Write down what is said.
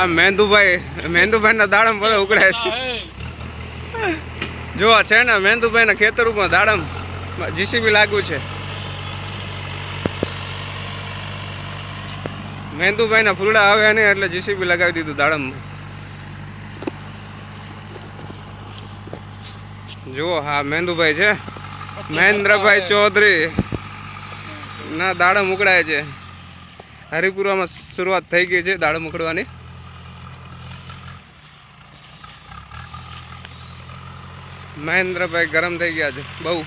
આ મેંદુભાઈ ના દાડમ બધો ઉકળાય છે। જો છે ને મેંદુભાઈ ના ખેતર ઉપર દાડમ જીસીબી લાગ્યું છે। મેંદુભાઈ ના ફૂલડા આવ્યા નહીં એટલે જીસીબી લગાવી દીધું દાડમ। જુઓ હા મેંદુભાઈ છે, મહેન્દ્રભાઈ ચૌધરી ના દાડમ ઉકળાય છે। હરિપુરામાં શરૂઆત થઈ ગઈ છે દાડમ ઉકળવાની। મહેન્દ્રભાઈ ગરમ થઈ ગયા છે બહુ।